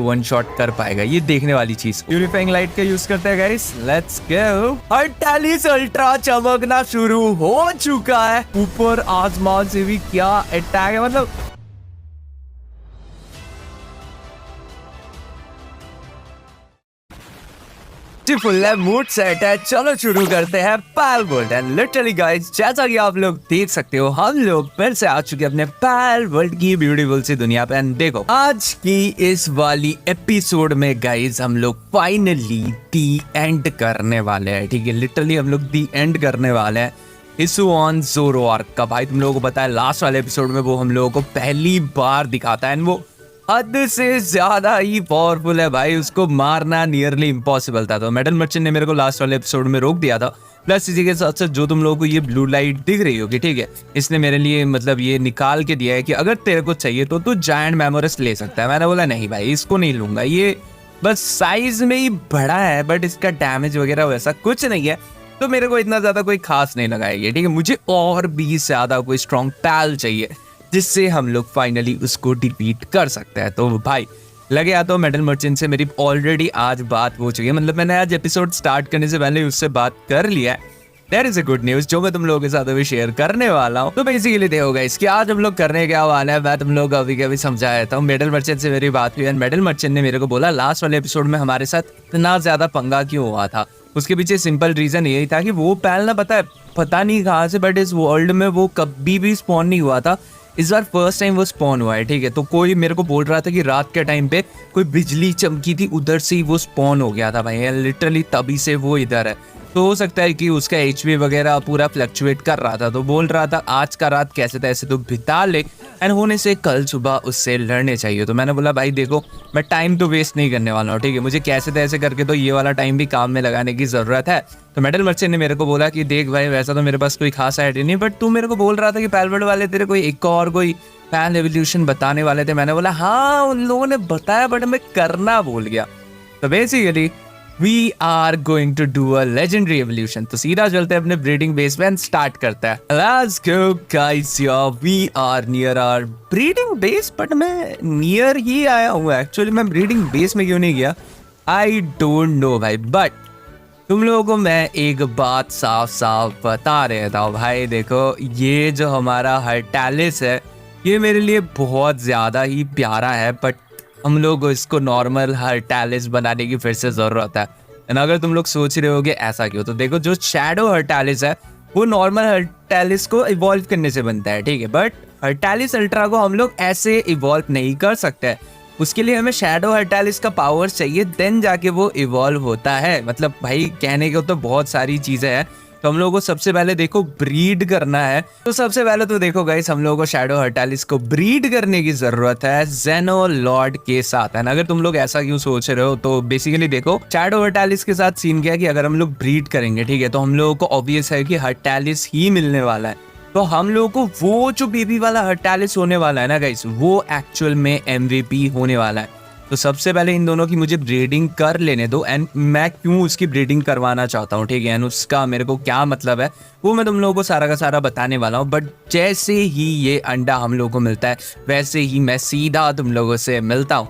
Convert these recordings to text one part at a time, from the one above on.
One shot कर पाएगा, ये देखने वाली चीज। प्यूरिफाइंग लाइट का यूज करते हैं गाइस, लेट्स गो। हर्टालिस अल्ट्रा चमकना शुरू हो चुका है। ऊपर आसमान से भी क्या अटैक है, मतलब फुल है, मूड सेट है, चलो शुरू करते हैं पैल वर्ल्ड। एंड लिटरली गाइस, जैसा कि आप लोग देख सकते हो, हम लोग फिर से आ चुके हैं अपने पैल वर्ल्ड की ब्यूटीफुल सी दुनिया पे। एंड देखो, आज की इस वाली एपिसोड में गाइस हम लोग फाइनली दी एंड करने वाले हैं। ठीक है, लिटरली हम लोग दी एंड करने वाले हैं हिसुआन ज़ोरोआर्क का। भाई तुम लोगों को पता है, लास्ट वाले एपिसोड में वो हम लोगों को पहली बार दिखाता है, एंड वो हद से ज्यादा ही पावरफुल है भाई। उसको मारना नियरली इम्पॉसिबल था। तो मेटल मर्चेंट ने मेरे को लास्ट वाले एपिसोड में रोक दिया था। प्लस इसी के साथ साथ जो तुम लोगों को ये ब्लू लाइट दिख रही होगी, ठीक है, इसने मेरे लिए मतलब ये निकाल के दिया है कि अगर तेरे को चाहिए तो तू जायंट मेमोरस ले सकता है। मैंने बोला नहीं भाई, इसको नहीं लूंगा, ये बस साइज में ही बड़ा है, बट इसका डैमेज वगैरह वैसा कुछ नहीं है, तो मेरे को इतना ज्यादा कोई खास नहीं लगा है ये। ठीक है, मुझे और भी ज्यादा कोई स्ट्रॉन्ग पैल चाहिए जिससे हम लोग फाइनली उसको डिफीट कर सकते हैं। तो भाई लगे या तो मेटल मर्चेंट से मेरी ऑलरेडी आज बात हो चुकी है, मतलब मैंने आज एपिसोड स्टार्ट करने से पहले उससे बात कर लिया है। There is a good news जो मैं तुम लोगों के साथ अभी शेयर करने वाला हूँ। तो बेसिकली देखो गाइस कि आज हम लोग करने क्या वाला है, मैं तुम लोग अभी कभी समझाया था। मेटल मर्चेंट से मेरी बात हुई है, मेटल मर्चेंट ने मेरे को बोला लास्ट वाले एपिसोड में हमारे साथ इतना ज्यादा पंगा क्यों हुआ था। उसके पीछे सिंपल रीजन यही था कि वो पैल ना पता नहीं कहाँ से, बट इस वर्ल्ड में वो कभी भी स्पॉन नहीं हुआ था। इस बार फर्स्ट टाइम वो स्पॉन हुआ है। ठीक है, तो कोई मेरे को बोल रहा था कि रात के टाइम पे कोई बिजली चमकी थी, उधर से ही वो स्पॉन हो गया था भाई, लिटरली तभी से वो इधर है। तो हो सकता है कि उसका एचपी वगैरह पूरा फ्लक्चुएट कर रहा था, तो बोल रहा था आज का रात कैसे तैसे तो बिता ले, एंड होने से कल सुबह उससे लड़ने चाहिए। तो मैंने बोला भाई देखो, मैं टाइम तो वेस्ट नहीं करने वाला हूँ, ठीक है, मुझे कैसे तैसे करके तो ये वाला टाइम भी काम में लगाने की ज़रूरत है। तो मेटल मर्चेंट ने मेरे को बोला कि देख भाई, वैसा तो मेरे पास कोई खास आइडिया नहीं, बट तू मेरे को बोल रहा था कि पैलवर्ड वाले तेरे कोई एक और कोई पैल एवोल्यूशन बताने वाले थे। मैंने बोला हाँ उन लोगों ने बताया, बट मैं करना भूल गया। तो basically We are going to do a legendary evolution। तो सीधा चलते हैं अपने ब्रीडिंग बेस में, स्टार्ट करता है। Let's go guys, we are near our breeding base, but मैं नियर ही आया हूँ एक्चुअली। मैं ब्रीडिंग बेस में क्यों नहीं गया, I don't know भाई, बट तुम लोगों को मैं एक बात साफ साफ बता रहता हूँ भाई। देखो, ये जो हमारा हर्टालिस है ये मेरे लिए बहुत ज़्यादा ही प्यारा है, बट हम लोग को इसको नॉर्मल हर्टालिस बनाने की फिर से ज़रूरत है। एंड अगर तुम लोग सोच रहे होगे ऐसा क्यों, तो देखो जो शैडो हर्टालिस है वो नॉर्मल हर्टालिस को इवॉल्व करने से बनता है, ठीक है, बट हर्टालिस अल्ट्रा को हम लोग ऐसे इवॉल्व नहीं कर सकते। उसके लिए हमें शैडो हर्टालिस का पावर चाहिए, देन जाके वो इवॉल्व होता है। मतलब भाई कहने को तो बहुत सारी चीज़ें हैं। तो हम लोगों को सबसे पहले देखो ब्रीड करना है। तो सबसे पहले तो देखो गाइस, हम लोगों को शैडो हर्टालिस को ब्रीड करने की जरूरत है ज़ेनोलॉर्ड के साथ। है ना, अगर तुम लोग ऐसा क्यों सोच रहे हो, तो बेसिकली देखो शैडो हर्टालिस के साथ सीन क्या है कि अगर हम लोग ब्रीड करेंगे, ठीक है, तो हम लोगों को ऑब्वियस है कि हर्टालिस ही मिलने वाला है। तो हम लोगों को वो जो बेबी वाला हर्टालिस होने वाला है ना गाइस, वो एक्चुअल में MVP होने वाला है। तो सबसे पहले इन दोनों की मुझे ब्रीडिंग कर लेने दो, एंड मैं क्यों उसकी ब्रीडिंग करवाना चाहता हूँ, ठीक है, एंड उसका मेरे को क्या मतलब है वो मैं तुम लोगों को सारा का सारा बताने वाला हूँ। बट जैसे ही ये अंडा हम लोगों को मिलता है, वैसे ही मैं सीधा तुम लोगों से मिलता हूँ।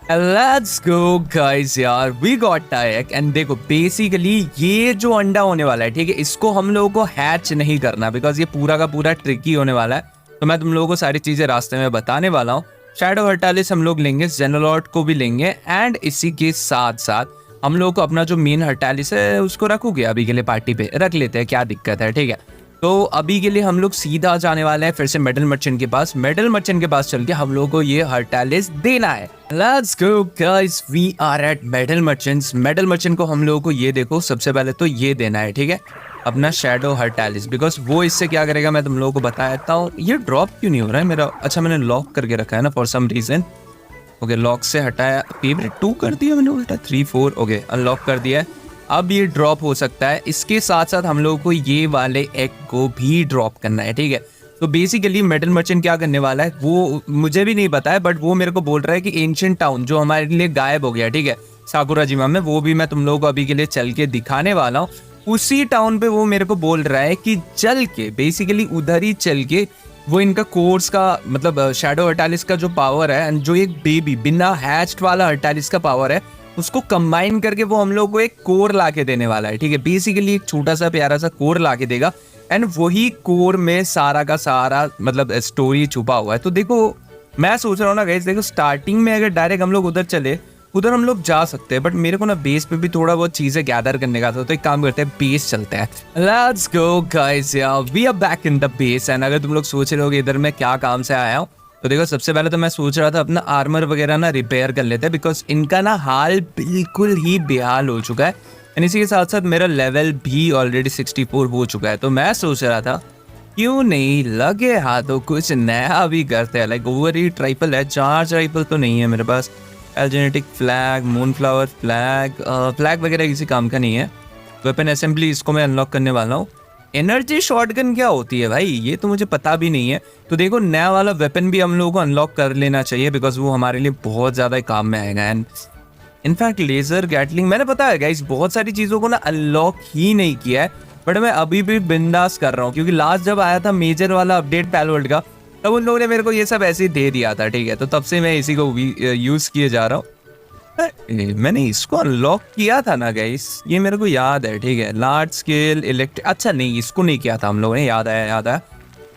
Let's go guys यार, we got egg। एंड देखो बेसिकली ये जो अंडा होने वाला है, ठीक है, इसको हम लोगों को हैच नहीं करना, बिकॉज ये पूरा का पूरा ट्रिकी होने वाला है। तो मैं तुम लोगों को सारी चीज़ें रास्ते में बताने वाला हूँ। शैडो हर्टालिस हम लोग लेंगे, ज़ेनोलॉर्ड को भी लेंगे, एंड इसी के साथ साथ हम लोग को अपना जो मेन हर्टालिस है उसको रखोगे अभी के लिए, पार्टी पे रख लेते हैं, क्या दिक्कत है, ठीक है। तो अभी के लिए हम लोग सीधा जाने वाले हैं फिर से मेटल मर्चेंट के पास। मेटल मर्चेंट के पास चल के हम लोग को ये हर्टालिस देना है। Let's go guys, we are at metal merchants. Metal merchant को हम लोगों को ये देखो सबसे पहले तो ये देना है, ठीक है, अपना शैडो हर्टालिस, बिकॉज वो इससे क्या करेगा मैं तुम लोगों को बता देता हूँ। ये ड्रॉप क्यों नहीं हो रहा है मेरा, अच्छा मैंने लॉक करके रखा है ना for some reason. Okay, lock से हटाया, फेवरेट 2 कर दिया मैंने, उल्टा 3 4, ओके अनलॉक कर दिया है। अब ये ड्रॉप हो सकता है। इसके साथ साथ हम लोगों को ये वाले एग को भी ड्रॉप करना है, ठीक है। तो बेसिकली मेटल मर्चेंट क्या करने वाला है वो मुझे भी नहीं पता है, बट वो मेरे को बोल रहा है कि एंशिएंट टाउन जो हमारे लिए गायब हो गया, ठीक है, साकुराजिमा में, वो भी मैं तुम लोगों को अभी के लिए चल के दिखाने वाला हूँ। उसी टाउन पे वो मेरे को बोल रहा है कि चल के बेसिकली उधर ही चल के वो इनका कोर्स का मतलब शैडो हर्टालिस का जो पावर है एंड जो एक बेबी बिना हैच्ड वाला हर्टालिस का पावर है, उसको कंबाइन करके वो हम लोग को एक कोर ला के देने वाला है। ठीक है, बेसिकली एक छोटा सा प्यारा सा कोर ला के देगा एंड वही कोर में सारा का सारा मतलब स्टोरी छुपा हुआ है। तो देखो मैं सोच रहा हूँ ना गाइस, देखो स्टार्टिंग में अगर डायरेक्ट हम लोग उधर चले, उधर हम लोग जा सकते हैं, बट मेरे को ना बेस पे भी थोड़ा बहुत चीजें गैदर करने का था। तो एक काम करते हैं, बेस चलते हैं। Let's go guys, we are back in the base. And अगर तुम लोग सोच रहे हो कि इधर मैं क्या काम से आया हूँ, तो देखो सबसे पहले तो मैं सोच रहा था अपना आर्मर वगैरह ना रिपेयर कर लेते हैं, बिकॉज इनका ना हाल बिल्कुल ही बेहाल हो चुका है। एंड इसी के साथ साथ मेरा लेवल भी ऑलरेडी 64 हो चुका है। तो मैं सोच रहा था क्यों नहीं लगे हाथों कुछ नया भी करते हैं। लाइक ओवर ही ट्राइपल है, 4 ट्राइपल तो नहीं है मेरे पास। एल्जेनेटिक फ्लैग, मूनफ्लावर फ्लैग, फ्लैग वगैरह किसी काम का नहीं है। वेपन असेंबली इसको मैं अनलॉक करने वाला हूँ। एनर्जी शॉटगन क्या होती है भाई, ये तो मुझे पता भी नहीं है। तो देखो नया वाला वेपन भी हम लोगों को अनलॉक कर लेना चाहिए, बिकॉज वो हमारे लिए बहुत ज़्यादा काम में आएगा। एंड इनफैक्ट लेजर गैटलिंग मैंने पता है गाइस, बहुत सारी चीज़ों को ना अनलॉक ही नहीं किया है, बट मैं अभी भी बिंदास कर रहा हूँ, क्योंकि लास्ट जब आया था मेजर वाला अपडेट पैलवर्ल्ड का, तब उन लोगों ने मेरे को ये सब ऐसे ही दे दिया था। ठीक है, तो तब से मैं इसी को यूज़ किए जा रहा हूँ। मैंने इसको अनलॉक किया था ना गाइस, ये मेरे को याद है। ठीक है, लार्ज स्केल इलेक्ट्रिक, अच्छा नहीं इसको नहीं किया था हम लोगों ने, याद आया।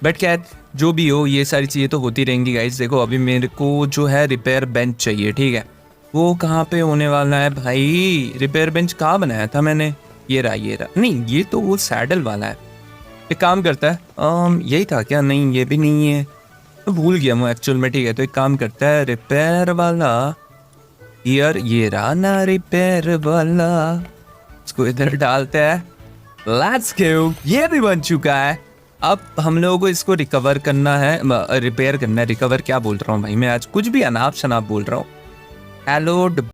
बट खैर जो भी हो, ये सारी चीज़ें तो होती रहेंगी गाइस। देखो अभी मेरे को जो है रिपेयर बेंच चाहिए। ठीक है, वो कहाँ पे होने वाला है भाई? रिपेयर बेंच कहाँ बनाया था मैंने? ये रहा। नहीं ये तो वो सैडल वाला है। एक काम करता है, यही था क्या? नहीं ये भी नहीं है, तो भूल गया मैं एक्चुअल में। ठीक है, तो एक काम करता है, रिपेयर वाला यार ये रहा ना रिपेयर वाला, इसको इधर डालते हैं। लेट्स गो, ये भी बन चुका है। अब हम लोगों को इसको रिकवर करना है, रिपेयर करना है। रिकवर क्या बोल रहा हूँ भाई मैं, आज कुछ भी अनाप शनाप बोल रहा हूँ। हेलो